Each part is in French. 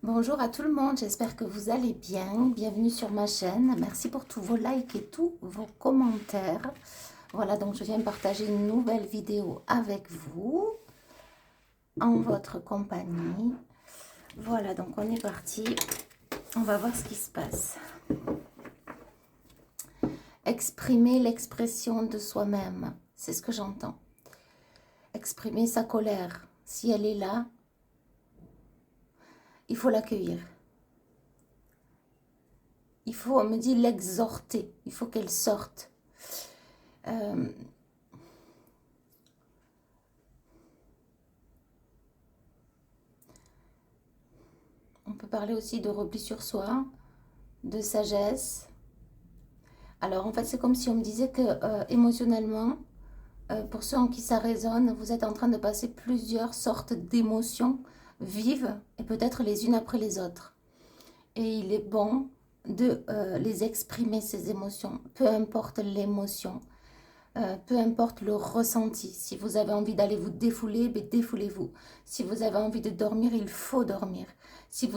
Bonjour à tout le monde, j'espère que vous allez bien. Bienvenue sur ma chaîne. Merci pour tous vos likes et tous vos commentaires. Voilà, donc je viens partager une nouvelle vidéo avec vous, en votre compagnie. Voilà, donc on est parti. On va voir ce qui se passe. Exprimer l'expression de soi-même, c'est ce que j'entends. Exprimer sa colère, si elle est là, il faut l'accueillir. Il faut, on me dit, l'exhorter. Il faut qu'elle sorte. On peut parler aussi de repli sur soi, de sagesse. Alors en fait, c'est comme si on me disait que émotionnellement, pour ceux en qui ça résonne, vous êtes en train de passer plusieurs sortes d'émotions vives et peut-être les unes après les autres. Et il est bon de les exprimer, ces émotions, peu importe l'émotion. Peu importe le ressenti. Si vous avez envie d'aller vous défouler, ben défoulez-vous. Si vous avez envie de dormir, il faut dormir. Si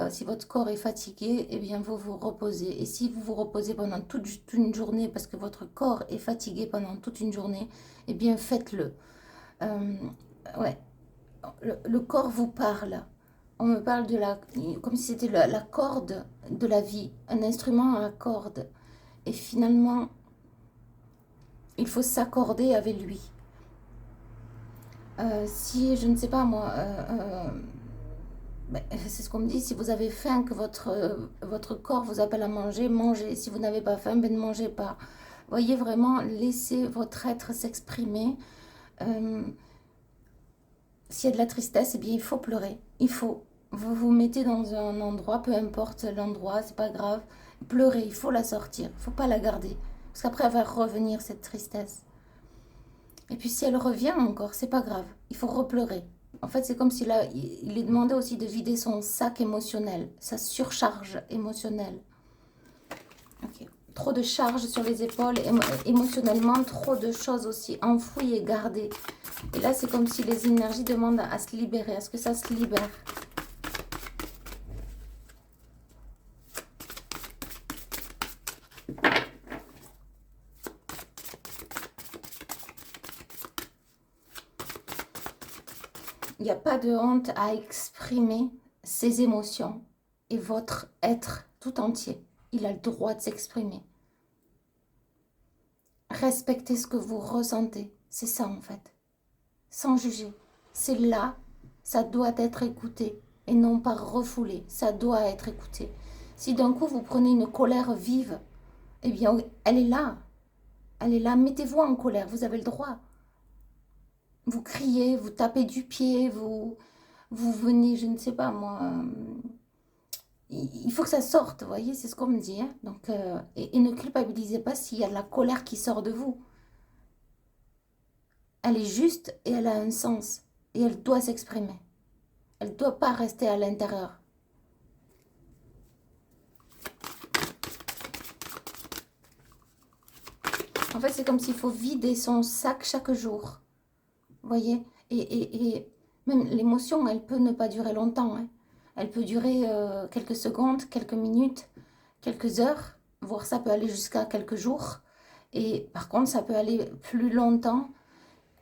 si votre corps est fatigué, eh bien vous vous reposez. Et si vous vous reposez pendant toute une journée parce que votre corps est fatigué pendant toute une journée, eh bien faites-le. Euh, ouais, le corps vous parle. On me parle comme si c'était la corde de la vie, un instrument à cordes. Et finalement, il faut s'accorder avec lui. Si, je ne sais pas moi, c'est ce qu'on me dit, si vous avez faim, que votre corps vous appelle à manger, mangez. Si vous n'avez pas faim, ben ne mangez pas. Voyez vraiment, laissez votre être s'exprimer. Euh, S'il y a de la tristesse, eh bien il faut pleurer. Il faut. Vous vous mettez dans un endroit, peu importe l'endroit, c'est pas grave. Pleurez, il faut la sortir, il ne faut pas la garder. Parce qu'après, elle va revenir cette tristesse. Et puis si elle revient encore, c'est pas grave. Il faut repleurer. En fait, c'est comme s'il il est demandé aussi de vider son sac émotionnel, sa surcharge émotionnelle. Okay. Trop de charges sur les épaules, émotionnellement, trop de choses aussi enfouies et gardées. Et là, c'est comme si les énergies demandent à se libérer, à ce que ça se libère. Il n'y a pas de honte à exprimer ses émotions et votre être tout entier. Il a le droit de s'exprimer. Respectez ce que vous ressentez. C'est ça en fait. Sans juger. C'est là, ça doit être écouté et non pas refoulé. Ça doit être écouté. Si d'un coup vous prenez une colère vive, eh bien elle est là. Elle est là. Mettez-vous en colère. Vous avez le droit. Vous criez, vous tapez du pied, vous venez, je ne sais pas moi. Il faut que ça sorte, vous voyez, c'est ce qu'on me dit. Hein. Donc, et ne culpabilisez pas s'il y a de la colère qui sort de vous. Elle est juste et elle a un sens. Et elle doit s'exprimer. Elle ne doit pas rester à l'intérieur. En fait, c'est comme s'il faut vider son sac chaque jour. Vous voyez, et même l'émotion, elle peut ne pas durer longtemps. Hein. Elle peut durer quelques secondes, quelques minutes, quelques heures, voire ça peut aller jusqu'à quelques jours. Et par contre, ça peut aller plus longtemps.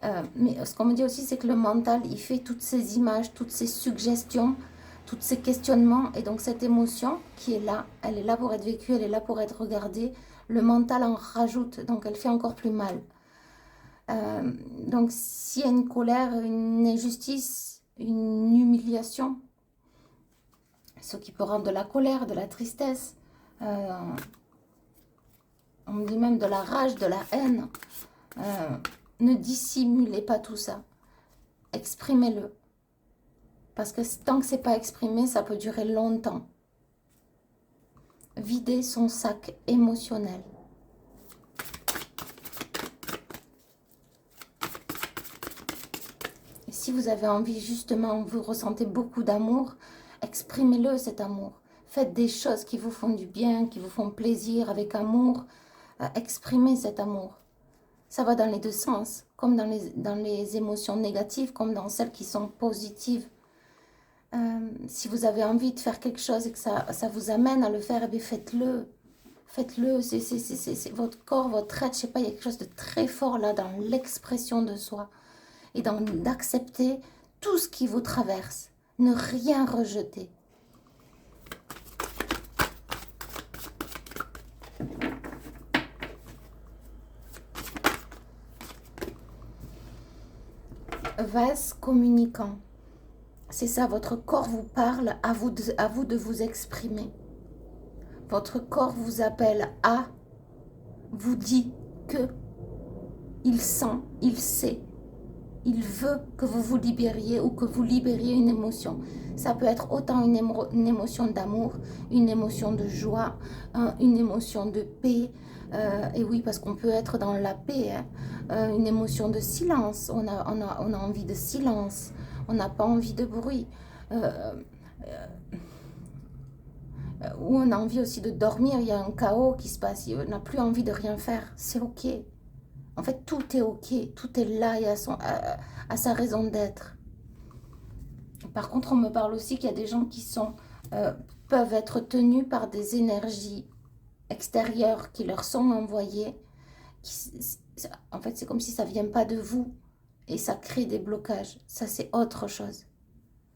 Mais ce qu'on me dit aussi, c'est que le mental, il fait toutes ces images, toutes ces suggestions, tous ces questionnements. Et donc cette émotion qui est là, elle est là pour être vécue, elle est là pour être regardée. Le mental en rajoute, donc elle fait encore plus mal. Donc s'il y a une colère, une injustice, une humiliation, ce qui peut rendre de la colère, de la tristesse, on me dit même de la rage, de la haine, ne dissimulez pas tout ça. Exprimez-le. Parce que tant que c'est pas exprimé, ça peut durer longtemps. Vider son sac émotionnel. Et si vous avez envie, justement, vous ressentez beaucoup d'amour, exprimez-le cet amour. Faites des choses qui vous font du bien, qui vous font plaisir avec amour. Exprimez cet amour. Ça va dans les deux sens, comme dans les émotions négatives, comme dans celles qui sont positives. Si vous avez envie de faire quelque chose et que ça vous amène à le faire, eh bien faites-le. Faites-le. C'est votre corps, votre être, je sais pas, il y a quelque chose de très fort là dans l'expression de soi et dans d'accepter tout ce qui vous traverse. Ne rien rejeter. Vase communicant. C'est ça, votre corps vous parle, à vous de vous exprimer. Votre corps vous appelle à, vous dit que, il sent, il sait, il veut que vous vous libériez ou que vous libériez une émotion. Ça peut être autant une émotion d'amour, une émotion de joie, une émotion de paix. Et oui, parce qu'on peut être dans la paix, hein, une émotion de silence. On a envie de silence. On n'a pas envie de bruit. Ou on a envie aussi de dormir. Il y a un chaos qui se passe. On n'a plus envie de rien faire. C'est OK. En fait, tout est OK. Tout est là et à sa raison d'être. Par contre, on me parle aussi qu'il y a des gens qui peuvent être tenus par des énergies extérieures qui leur sont envoyées. En fait, c'est comme si ça ne vient pas de vous et ça crée des blocages. Ça, c'est autre chose.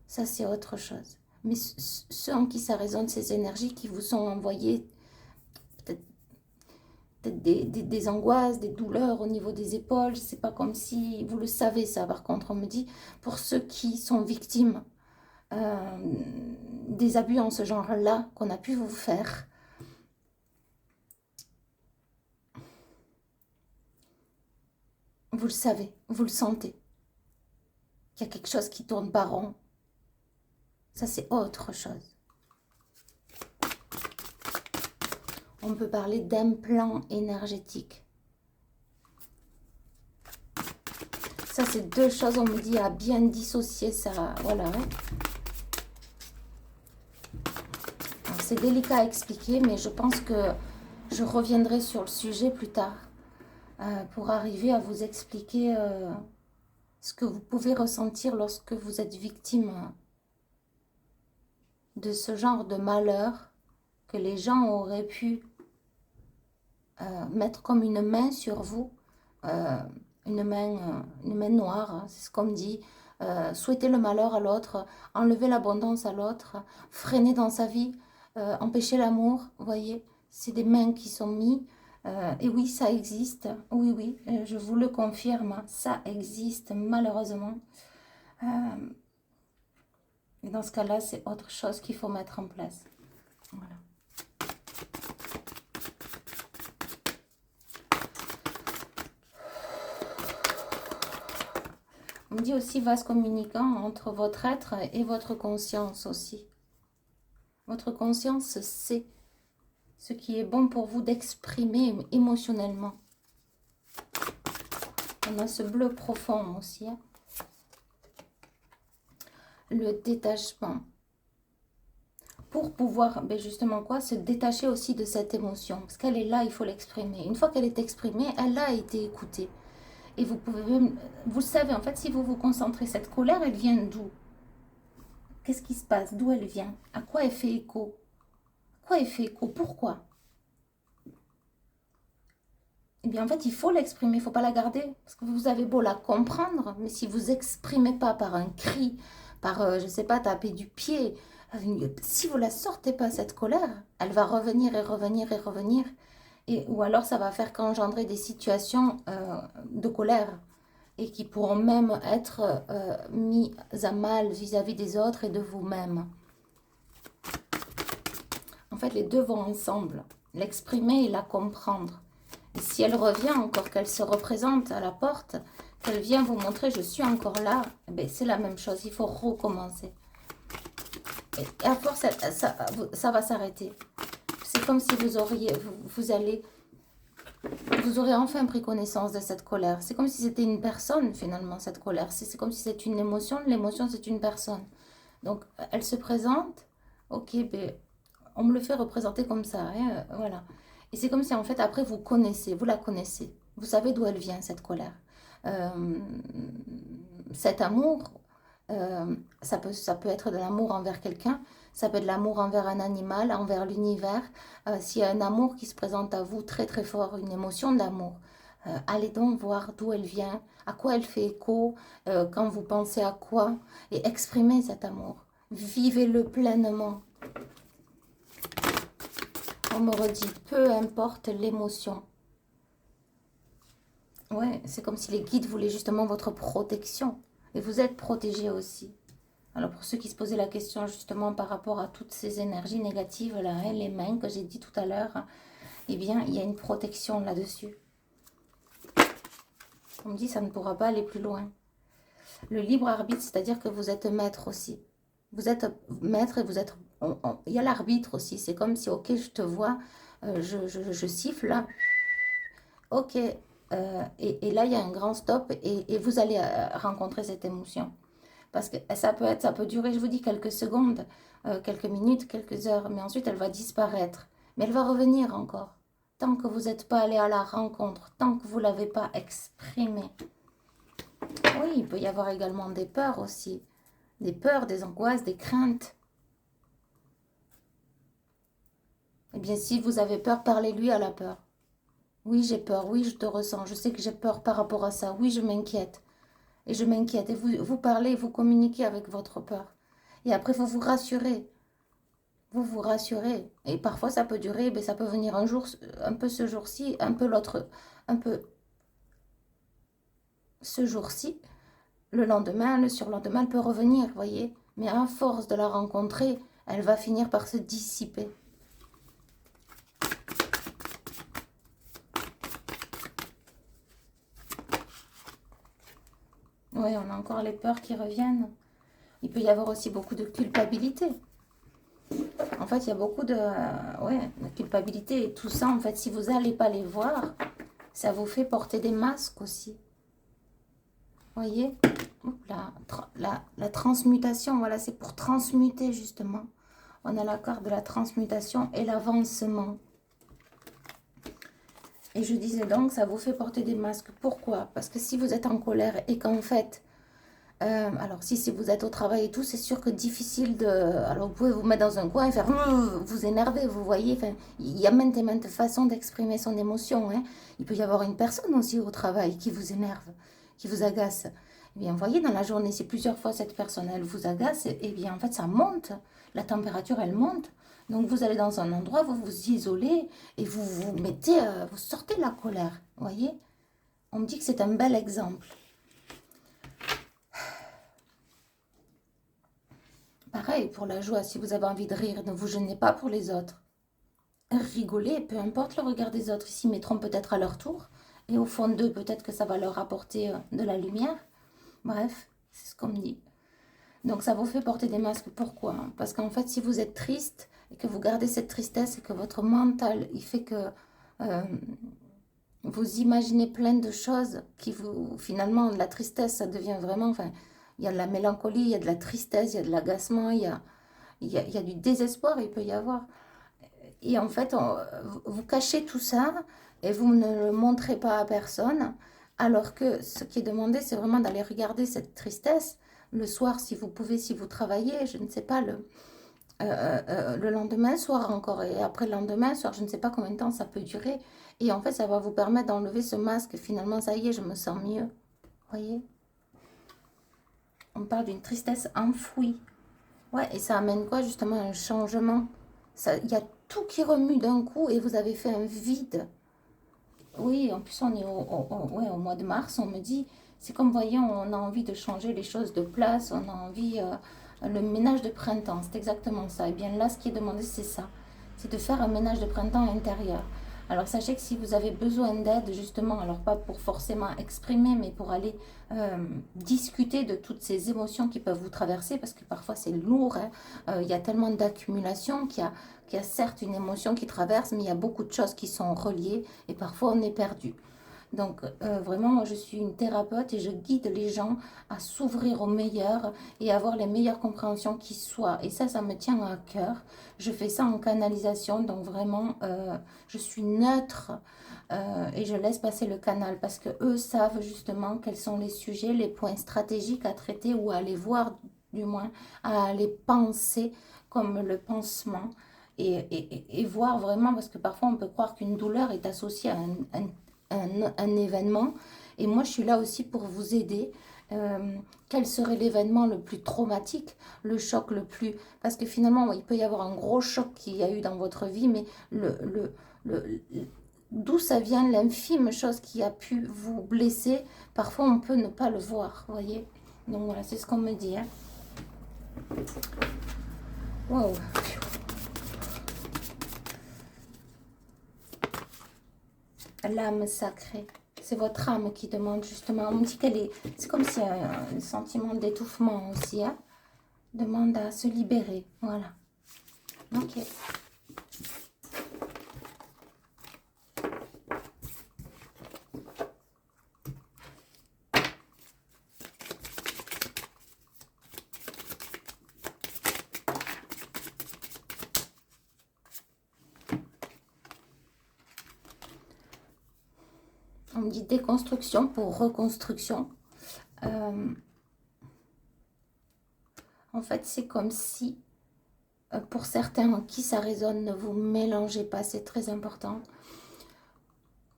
Ça, c'est autre chose. Mais ceux en qui ça résonne, ces énergies qui vous sont envoyées, peut-être des angoisses, des douleurs au niveau des épaules, c'est pas comme si vous le savez ça. Par contre, on me dit, pour ceux qui sont victimes des abus en ce genre-là qu'on a pu vous faire, vous le savez, vous le sentez, qu'il y a quelque chose qui tourne pas rond. Ça, c'est autre chose. On peut parler d'implant énergétique. Ça, c'est deux choses, on me dit, à bien dissocier ça. Voilà. C'est délicat à expliquer, mais je pense que je reviendrai sur le sujet plus tard pour arriver à vous expliquer ce que vous pouvez ressentir lorsque vous êtes victime de ce genre de malheur que les gens auraient pu mettre comme une main sur vous, une main noire, hein, c'est ce qu'on me dit, souhaiter le malheur à l'autre, enlever l'abondance à l'autre, freiner dans sa vie, empêcher l'amour, vous voyez, c'est des mains qui sont mises. Et oui, ça existe, oui, oui, je vous le confirme, ça existe malheureusement. Et dans ce cas-là, c'est autre chose qu'il faut mettre en place. Voilà. On me dit aussi vase communicant entre votre être et votre conscience aussi. Votre conscience sait ce qui est bon pour vous d'exprimer émotionnellement. On a ce bleu profond aussi. Hein. Le détachement. Pour pouvoir, ben justement quoi, se détacher aussi de cette émotion. Parce qu'elle est là, il faut l'exprimer. Une fois qu'elle est exprimée, elle a été écoutée. Et vous pouvez, vous le savez, en fait, si vous vous concentrez, cette colère, elle vient d'où? Qu'est-ce qui se passe? D'où elle vient? À quoi elle fait écho? À quoi elle fait écho? Pourquoi? Eh bien, en fait, il faut l'exprimer, il ne faut pas la garder. Parce que vous avez beau la comprendre, mais si vous exprimez pas par un cri, par, je ne sais pas, taper du pied, si vous la sortez pas, cette colère, elle va revenir et revenir et revenir. Ou alors, ça va faire qu'engendrer des situations de colère et qui pourront même être mis à mal vis-à-vis des autres et de vous-même. En fait, les deux vont ensemble. L'exprimer et la comprendre. Et si elle revient encore, qu'elle se représente à la porte, qu'elle vient vous montrer « je suis encore là eh », c'est la même chose, il faut recommencer. Et à force, ça va s'arrêter. C'est comme si vous aurez enfin pris connaissance de cette colère. C'est comme si c'était une personne, finalement, cette colère. C'est comme si c'était une émotion. L'émotion, c'est une personne. Donc, elle se présente. Ok, ben, on me le fait représenter comme ça. Hein, voilà. Et c'est comme si, en fait, après, vous la connaissez. Vous savez d'où elle vient, cette colère. Cet amour, Ça peut être de l'amour envers quelqu'un, ça peut être de l'amour envers un animal, envers l'univers. S'il y a un amour qui se présente à vous très très fort, une émotion d'amour, allez donc voir d'où elle vient, à quoi elle fait écho, quand vous pensez à quoi, et exprimez cet amour. Vivez-le pleinement. On me redit, peu importe l'émotion. Ouais, c'est comme si les guides voulaient justement votre protection. Et vous êtes protégé aussi. Alors pour ceux qui se posaient la question justement par rapport à toutes ces énergies négatives, là, hein, les mains que j'ai dit tout à l'heure, eh bien il y a une protection là-dessus. On me dit ça ne pourra pas aller plus loin. Le libre arbitre, c'est-à-dire que vous êtes maître aussi. Vous êtes maître et vous êtes... Il y a l'arbitre aussi. C'est comme si, ok, je te vois, je siffle là. Ok. Et là, il y a un grand stop et vous allez rencontrer cette émotion. Parce que ça peut durer, je vous dis, quelques secondes, quelques minutes, quelques heures, mais ensuite elle va disparaître. Mais elle va revenir encore. Tant que vous n'êtes pas allé à la rencontre, tant que vous ne l'avez pas exprimé. Oui, il peut y avoir également des peurs aussi. Des peurs, des angoisses, des craintes. Eh bien, si vous avez peur, parlez-lui à la peur. Oui, j'ai peur. Oui, je te ressens. Je sais que j'ai peur par rapport à ça. Oui, je m'inquiète. Et je m'inquiète. Et vous parlez, vous communiquez avec votre peur. Et après, vous vous rassurez. Vous vous rassurez. Et parfois, ça peut durer, mais ça peut venir un jour, un peu ce jour-ci, un peu l'autre, un peu ce jour-ci. Le lendemain, le surlendemain, elle peut revenir, voyez. Mais à force de la rencontrer, elle va finir par se dissiper. Oui, on a encore les peurs qui reviennent. Il peut y avoir aussi beaucoup de culpabilité. En fait, il y a beaucoup de culpabilité. Et tout ça, en fait, si vous n'allez pas les voir, ça vous fait porter des masques aussi. Voyez, la transmutation, voilà, c'est pour transmuter justement. On a la carte de la transmutation et l'avancement. Et je disais donc, ça vous fait porter des masques. Pourquoi? Parce que si vous êtes en colère et qu'en fait, alors si vous êtes au travail et tout, c'est sûr que difficile de... Alors vous pouvez vous mettre dans un coin et faire... Vous énerver, vous voyez. Enfin, il y a maintes et maintes façons d'exprimer son émotion. Hein. Il peut y avoir une personne aussi au travail qui vous énerve, qui vous agace. Eh bien, vous voyez, dans la journée, si plusieurs fois cette personne, elle vous agace, eh bien, en fait, ça monte. La température, elle monte. Donc, vous allez dans un endroit, vous vous isolez et vous vous mettez, vous sortez de la colère. Vous voyez? On me dit que c'est un bel exemple. Pareil, pour la joie, si vous avez envie de rire, ne vous gênez pas pour les autres. Rigolez, peu importe le regard des autres, ils s'y mettront peut-être à leur tour. Et au fond d'eux, peut-être que ça va leur apporter de la lumière. Bref, c'est ce qu'on me dit. Donc ça vous fait porter des masques. Pourquoi? Parce qu'en fait, si vous êtes triste et que vous gardez cette tristesse et que votre mental, il fait que vous imaginez plein de choses qui vous... Finalement, la tristesse, ça devient vraiment... Enfin, il y a de la mélancolie, il y a de la tristesse, il y a de l'agacement, il y a du désespoir, il peut y avoir. Et en fait, vous cachez tout ça et vous ne le montrez pas à personne. Alors que ce qui est demandé, c'est vraiment d'aller regarder cette tristesse le soir, si vous pouvez, si vous travaillez, je ne sais pas, le lendemain soir encore. Et après le lendemain soir, je ne sais pas combien de temps ça peut durer. Et en fait, ça va vous permettre d'enlever ce masque. Finalement, ça y est, je me sens mieux. Voyez? On parle d'une tristesse enfouie. Ouais, et ça amène quoi justement? Un changement. Il y a tout qui remue d'un coup et vous avez fait un vide. Oui, en plus on est ouais, au mois de mars, on me dit, c'est comme, voyez, on a envie de changer les choses de place, on a envie, le ménage de printemps, c'est exactement ça. Et bien là, ce qui est demandé, c'est ça, c'est de faire un ménage de printemps intérieur. Alors sachez que si vous avez besoin d'aide, justement, alors pas pour forcément exprimer, mais pour aller discuter de toutes ces émotions qui peuvent vous traverser, parce que parfois c'est lourd, hein. Il y a tellement d'accumulation qu'il y a certes une émotion qui traverse, mais il y a beaucoup de choses qui sont reliées et parfois on est perdu. Donc, vraiment, moi, je suis une thérapeute et je guide les gens à s'ouvrir au meilleur et avoir les meilleures compréhensions qui soient. Et ça me tient à cœur. Je fais ça en canalisation, donc vraiment, je suis neutre et je laisse passer le canal parce que eux savent justement quels sont les sujets, les points stratégiques à traiter ou à aller voir, du moins, à aller penser comme le pansement. Et voir vraiment, parce que parfois on peut croire qu'une douleur est associée à un événement. Et moi, je suis là aussi pour vous aider. Quel serait l'événement le plus traumatique, le choc le plus... Parce que finalement, il peut y avoir un gros choc qu'il y a eu dans votre vie, mais le, d'où ça vient l'infime chose qui a pu vous blesser, parfois on peut ne pas le voir, vous voyez. Donc voilà, c'est ce qu'on me dit. Hein. Wow. L'âme sacrée. C'est votre âme qui demande justement. On me dit qu'elle est... C'est comme si un sentiment d'étouffement aussi. Hein, demande à se libérer. Voilà. Ok. On me dit déconstruction pour reconstruction. En fait, c'est comme si, pour certains en qui ça résonne, ne vous mélangez pas, c'est très important.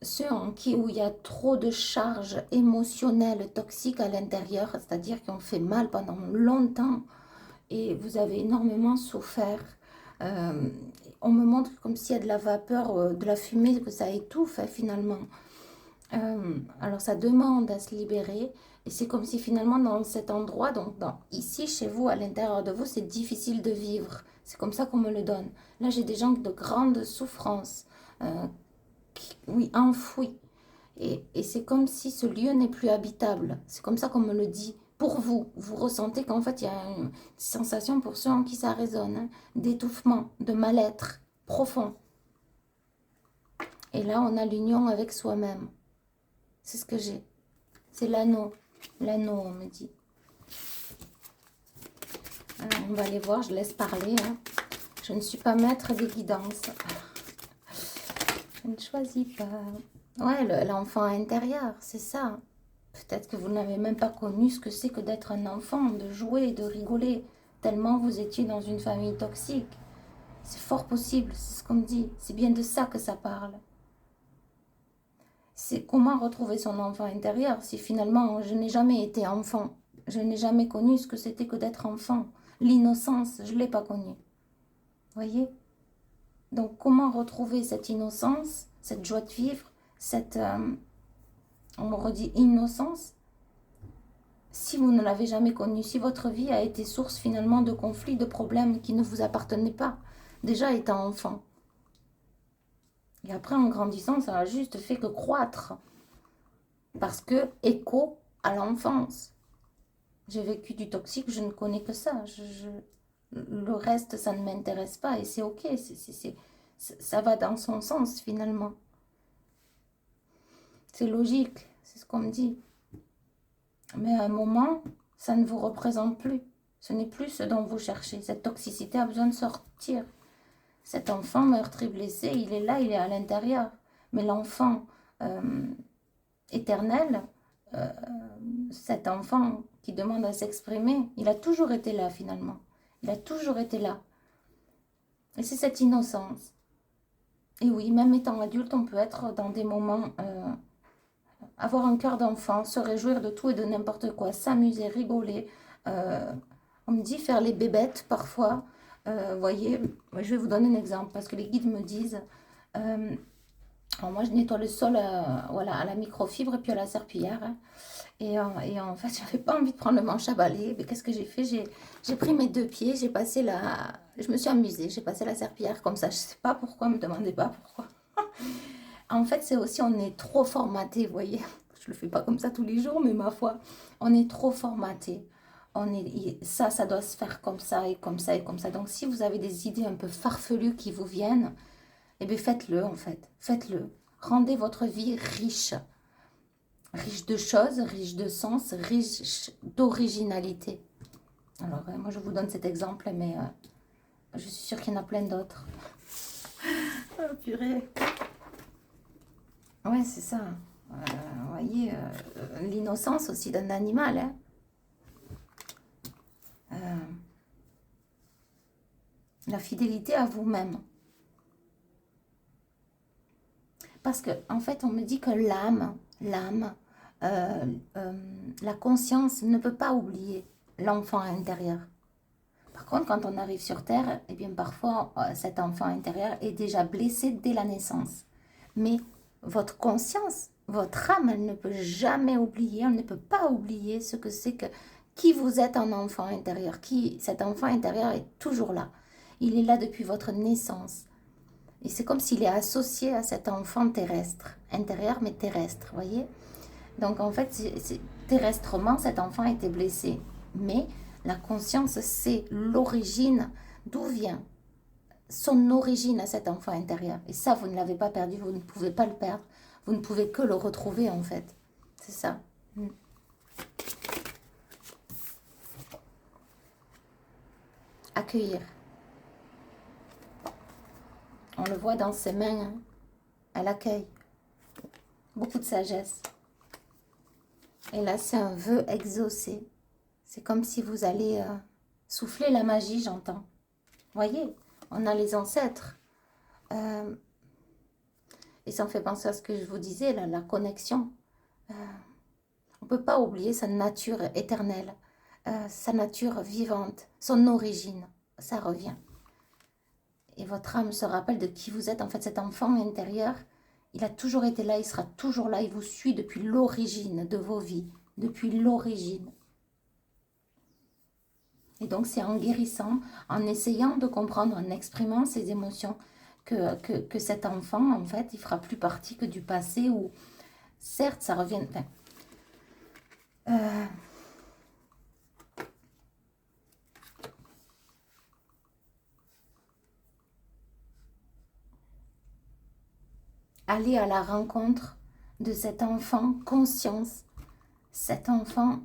Ceux en qui, où il y a trop de charges émotionnelles toxiques à l'intérieur, c'est-à-dire qui ont fait mal pendant longtemps et vous avez énormément souffert. On me montre comme s'il y a de la vapeur, de la fumée, que ça étouffe finalement. Alors ça demande à se libérer et c'est comme si finalement dans cet endroit, donc ici chez vous, à l'intérieur de vous, c'est difficile de vivre. C'est comme ça qu'on me le donne. Là j'ai des gens de grandes souffrances, oui, enfouis. Et c'est comme si ce lieu n'est plus habitable. C'est comme ça qu'on me le dit. Pour vous, vous ressentez qu'en fait il y a une sensation pour ceux en qui ça résonne, hein, d'étouffement, de mal-être profond. Et là on a l'union avec soi-même. C'est ce que j'ai. C'est l'anneau. L'anneau, on me dit. Alors, on va aller voir, je laisse parler. Hein. Je ne suis pas maître des guidances. Je ne choisis pas. Ouais, l'enfant intérieur, c'est ça. Peut-être que vous n'avez même pas connu ce que c'est que d'être un enfant, de jouer, de rigoler, tellement vous étiez dans une famille toxique. C'est fort possible, c'est ce qu'on me dit. C'est bien de ça que ça parle. C'est comment retrouver son enfant intérieur si finalement je n'ai jamais été enfant. Je n'ai jamais connu ce que c'était que d'être enfant. L'innocence, je ne l'ai pas connue. Voyez? Donc comment retrouver cette innocence, cette joie de vivre, cette, on me redit innocence, si vous ne l'avez jamais connue, si votre vie a été source finalement de conflits, de problèmes qui ne vous appartenaient pas, déjà étant enfant. Et après, en grandissant, ça a juste fait que croître. Parce que écho à l'enfance. J'ai vécu du toxique, je ne connais que ça. Le reste, ça ne m'intéresse pas et c'est ok. Ça va dans son sens finalement. C'est logique, c'est ce qu'on me dit. Mais à un moment, ça ne vous représente plus. Ce n'est plus ce dont vous cherchez. Cette toxicité a besoin de sortir. Cet enfant meurtri, blessé, il est là, il est à l'intérieur. Mais l'enfant éternel, cet enfant qui demande à s'exprimer, il a toujours été là finalement. Il a toujours été là. Et c'est cette innocence. Et oui, même étant adulte, on peut être dans des moments, avoir un cœur d'enfant, se réjouir de tout et de n'importe quoi, s'amuser, rigoler. On me dit faire les bébêtes parfois. Voyez, je vais vous donner un exemple parce que les guides me disent... alors moi, je nettoie le sol voilà, à la microfibre et puis à la serpillière. Hein. Et en fait, j'avais pas envie de prendre le manche à balai. Mais qu'est-ce que j'ai fait? J'ai pris mes deux pieds, j'ai passé la... Je me suis amusée, j'ai passé la serpillière comme ça. Je sais pas pourquoi, me demandez pas pourquoi. En fait, c'est aussi, on est trop formaté, vous voyez. Je le fais pas comme ça tous les jours, mais ma foi, on est trop formaté. Ça doit se faire comme ça et comme ça et comme ça. Donc, si vous avez des idées un peu farfelues qui vous viennent, eh bien, faites-le en fait. Faites-le. Rendez votre vie riche. riche de choses, riche de sens, riche d'originalité. Alors, moi, je vous donne cet exemple, mais je suis sûre qu'il y en a plein d'autres. Oh, purée. Ouais, c'est ça. Vous voyez, l'innocence aussi d'un animal. Hein. La fidélité à vous-même. Parce que, en fait, on me dit que la conscience ne peut pas oublier l'enfant intérieur. Par contre, quand on arrive sur Terre, eh bien, parfois, cet enfant intérieur est déjà blessé dès la naissance. Mais votre conscience, votre âme, elle ne peut jamais oublier, elle ne peut pas oublier ce que c'est que qui vous êtes en enfant intérieur. Cet enfant intérieur est toujours là. Il est là depuis votre naissance. Et c'est comme s'il est associé à cet enfant terrestre, intérieur mais terrestre, voyez. Donc en fait, terrestrement, cet enfant a été blessé. Mais la conscience, c'est l'origine, d'où vient son origine à cet enfant intérieur. Et ça, vous ne l'avez pas perdu, vous ne pouvez pas le perdre. Vous ne pouvez que le retrouver en fait. C'est ça. Accueillir. On le voit dans ses mains, hein. Elle accueille. Beaucoup de sagesse. Et là, c'est un vœu exaucé. C'est comme si vous allez souffler la magie, j'entends. Voyez, on a les ancêtres. Et ça me fait penser à ce que je vous disais, là, la connexion. On ne peut pas oublier sa nature éternelle, sa nature vivante, son origine. Ça revient. Et votre âme se rappelle de qui vous êtes. En fait, cet enfant intérieur, il a toujours été là, il sera toujours là. Il vous suit depuis l'origine de vos vies. Depuis l'origine. Et donc, c'est en guérissant, en essayant de comprendre, en exprimant ses émotions, que cet enfant, en fait, il fera plus partie que du passé où, certes, ça revient... Enfin, aller à la rencontre de cet enfant conscience, cet enfant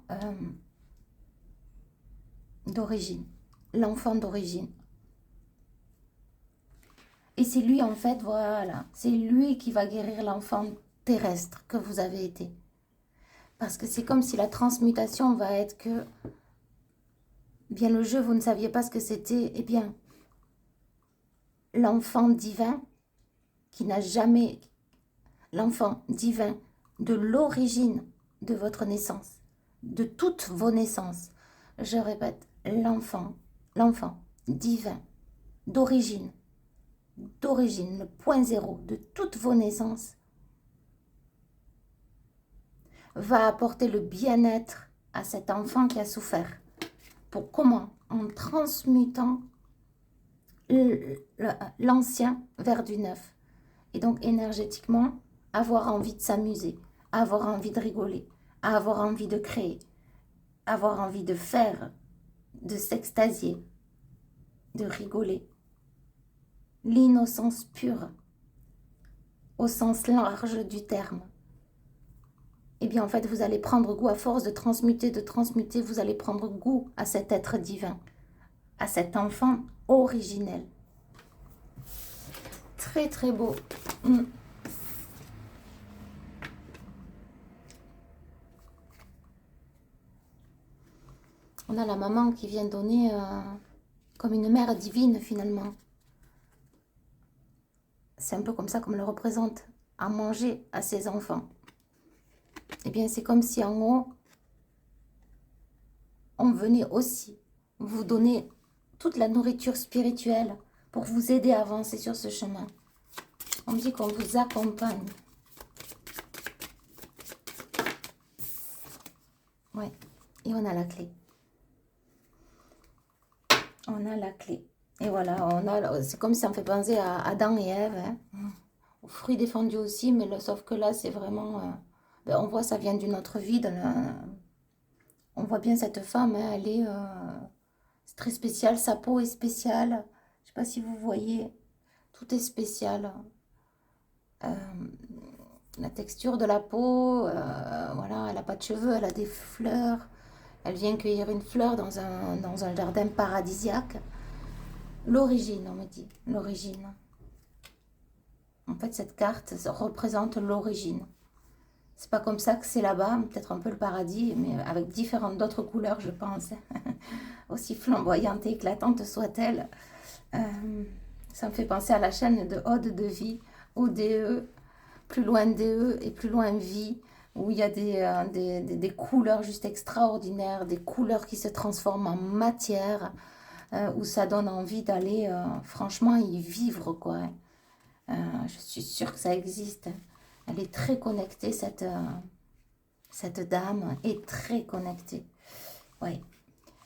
d'origine, l'enfant d'origine. Et c'est lui, en fait, voilà, c'est lui qui va guérir l'enfant terrestre que vous avez été. Parce que c'est comme si la transmutation va être que, bien le jeu, vous ne saviez pas ce que c'était, eh bien, l'enfant divin qui n'a jamais, l'enfant divin de l'origine de votre naissance, de toutes vos naissances. Je répète, l'enfant divin d'origine, le point zéro de toutes vos naissances, va apporter le bien-être à cet enfant qui a souffert. Pour comment? En transmutant l'ancien vers du neuf. Et donc énergétiquement, avoir envie de s'amuser, avoir envie de rigoler, avoir envie de créer, avoir envie de faire, de s'extasier, de rigoler. L'innocence pure, au sens large du terme. Eh bien, en fait, vous allez prendre goût, à force de transmuter, vous allez prendre goût à cet être divin, à cet enfant originel. Très, très beau. On a la maman qui vient donner comme une mère divine, finalement. C'est un peu comme ça qu'on me le représente, à manger à ses enfants. Eh bien, c'est comme si en haut, on venait aussi vous donner toute la nourriture spirituelle pour vous aider à avancer sur ce chemin. On dit qu'on vous accompagne. Ouais, et on a la clé. On a la clé. Et voilà, c'est comme si ça me fait penser à Adam et Ève, hein. Aux fruits défendus aussi, mais là, sauf que là, c'est vraiment... on voit, ça vient d'une autre vie. On voit bien cette femme, hein, elle est c'est très spéciale, sa peau est spéciale. Je ne sais pas si vous voyez, tout est spécial. la texture de la peau, voilà, elle n'a pas de cheveux, elle a des fleurs. Elle vient cueillir une fleur dans un jardin paradisiaque. L'origine, on me dit, l'origine. En fait, cette carte représente l'origine. C'est pas comme ça que c'est là-bas, peut-être un peu le paradis, mais avec différentes d'autres couleurs, je pense. Aussi flamboyante et éclatante soit-elle. Ça me fait penser à la chaîne de Ode de Vie, ODE, plus loin DE et plus loin Vie, où il y a des couleurs juste extraordinaires, des couleurs qui se transforment en matière, où ça donne envie d'aller franchement y vivre, quoi. Je suis sûre que ça existe. Elle est très connectée, cette dame est très connectée. Oui.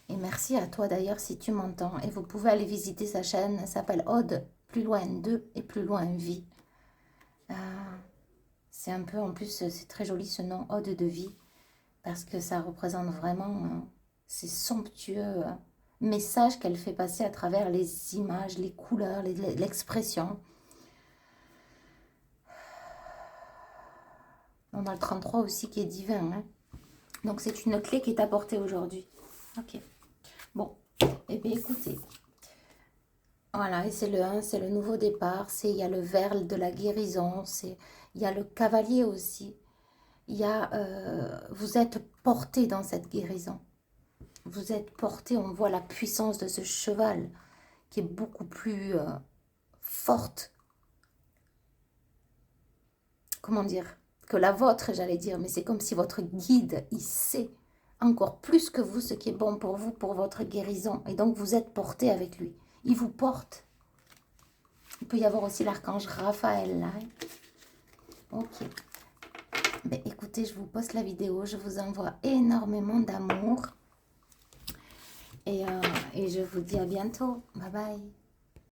Et merci à toi d'ailleurs si tu m'entends. Et vous pouvez aller visiter sa chaîne. Elle s'appelle Ode, plus loin 2 et plus loin vie. C'est un peu, en plus, c'est très joli ce nom, Ode de vie. Parce que ça représente vraiment ces somptueux messages qu'elle fait passer à travers les images, les couleurs, l'expression. On a le 33 aussi qui est divin. Hein. Donc c'est une clé qui est apportée aujourd'hui. Ok. Bon. Eh bien écoutez. Voilà, et c'est le 1, c'est le nouveau départ. Il y a le verre de la guérison. Il y a le cavalier aussi. Il y a, vous êtes porté dans cette guérison. Vous êtes porté, on voit la puissance de ce cheval qui est beaucoup plus forte. Comment dire? Que la vôtre, j'allais dire, mais c'est comme si votre guide, il sait encore plus que vous ce qui est bon pour vous, pour votre guérison. Et donc, vous êtes porté avec lui. Il vous porte. Il peut y avoir aussi l'archange Raphaël là. Ok. Ben, écoutez, je vous poste la vidéo. Je vous envoie énormément d'amour. Et je vous dis à bientôt. Bye bye.